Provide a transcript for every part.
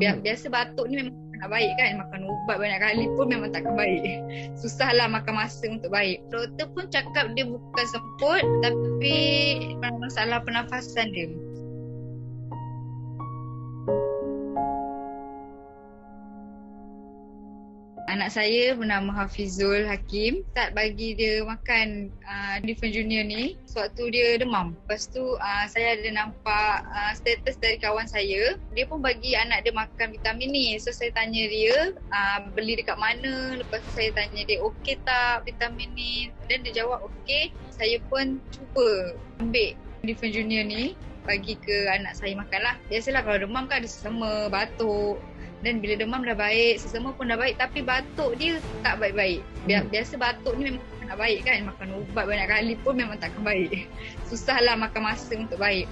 Biasa batuk ni memang tak baik kan. Makan ubat banyak kali pun memang takkan baik. Susahlah makan masa untuk baik. Doktor pun cakap dia bukan semput, tapi masalah pernafasan dia. Anak saya bernama Hafizul Hakim. Start bagi dia makan Different Junior ni sewaktu dia demam. Lepas tu saya ada nampak status dari kawan saya. Dia pun bagi anak dia makan vitamin ni. So saya tanya dia beli dekat mana. Lepas tu saya tanya dia okey tak vitamin ni. Dan dia jawab okey. Saya pun cuba ambil Different Junior ni bagi ke anak saya makan lah. Biasalah kalau demam kan ada sesama, batuk. Dan bila demam dah baik, sesama pun dah baik, tapi batuk dia tak baik-baik. Biasa batuk ni memang tak baik kan. Makan ubat banyak kali pun memang takkan baik. Susahlah makan masa untuk baik.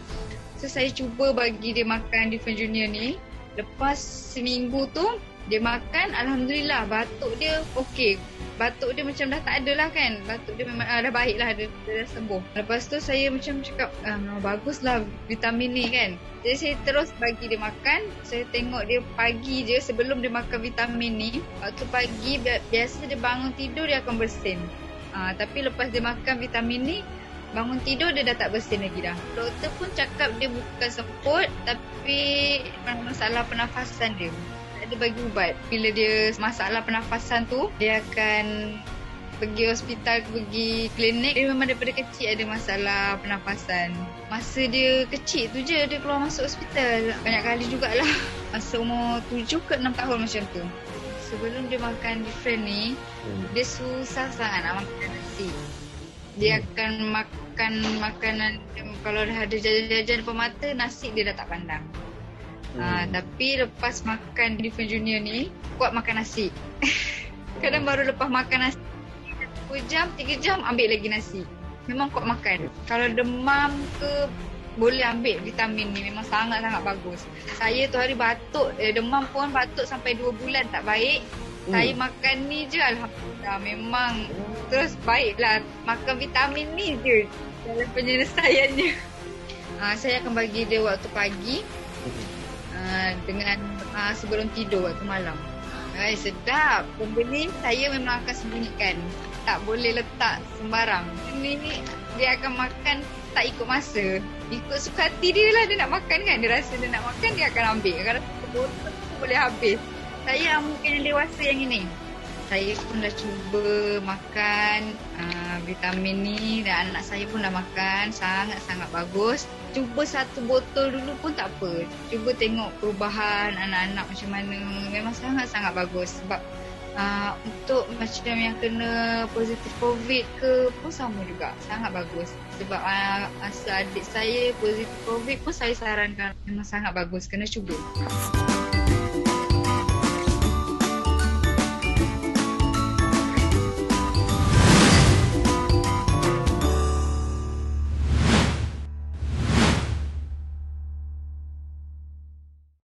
So saya cuba bagi dia makan Different Junior ni. Lepas seminggu tu dia makan, alhamdulillah batuk dia okey. Batuk dia macam dah tak ada lah kan. Batuk dia memang dah baik lah, dia dah sembuh. Lepas tu saya macam cakap baguslah vitamin ni kan. Jadi saya terus bagi dia makan. Saya tengok dia pagi je sebelum dia makan vitamin ni. Waktu pagi biasa dia bangun tidur dia akan bersin. Tapi lepas dia makan vitamin ni, bangun tidur dia dah tak bersin lagi dah. Doktor pun cakap dia bukan semput, tapi masalah pernafasan dia. Dia bagi ubat. Bila dia masalah pernafasan tu, dia akan pergi hospital, pergi klinik. Dia memang daripada kecil ada masalah pernafasan. Masa dia kecil tu je dia keluar masuk hospital. Banyak kali jugalah. Masa umur 7 ke 6 tahun macam tu. Sebelum dia makan Different ni, dia susah sangat nak makan nasi. Dia akan makan makanan, kalau dah ada jajan-jajan depan mata, nasi dia dah tak pandang. Tapi lepas makan Different Junior ni, kuat makan nasi. Kadang baru lepas makan nasi 2 jam, 3 jam ambil lagi nasi. Memang kuat makan. Kalau demam ke, boleh ambil vitamin ni. Memang sangat-sangat bagus. Saya tu hari batuk, demam pun batuk sampai 2 bulan tak baik. Saya makan ni je, alhamdulillah. Memang terus baiklah. Makan vitamin ni je dalam penyelesaiannya. Saya akan bagi dia waktu pagi dengan sebelum tidur waktu malam. Sedap. Benda ni saya memang akan sembunyikan. Tak boleh letak sembarang. Ini dia akan makan tak ikut masa. Ikut suka hati dia lah dia nak makan kan. Dia rasa dia nak makan, dia akan ambil. Kalau botol tu boleh habis. Saya mungkin yang dewasa yang ini. Saya pun dah cuba makan vitamin ni dan anak saya pun dah makan. Sangat-sangat bagus. Cuba 1 botol dulu pun tak apa. Cuba tengok perubahan anak-anak macam mana. Memang sangat-sangat bagus. Sebab untuk macam yang kena positif COVID ke pun sama juga. Sangat bagus. Sebab adik saya positif COVID pun saya sarankan. Memang sangat bagus. Kena cuba.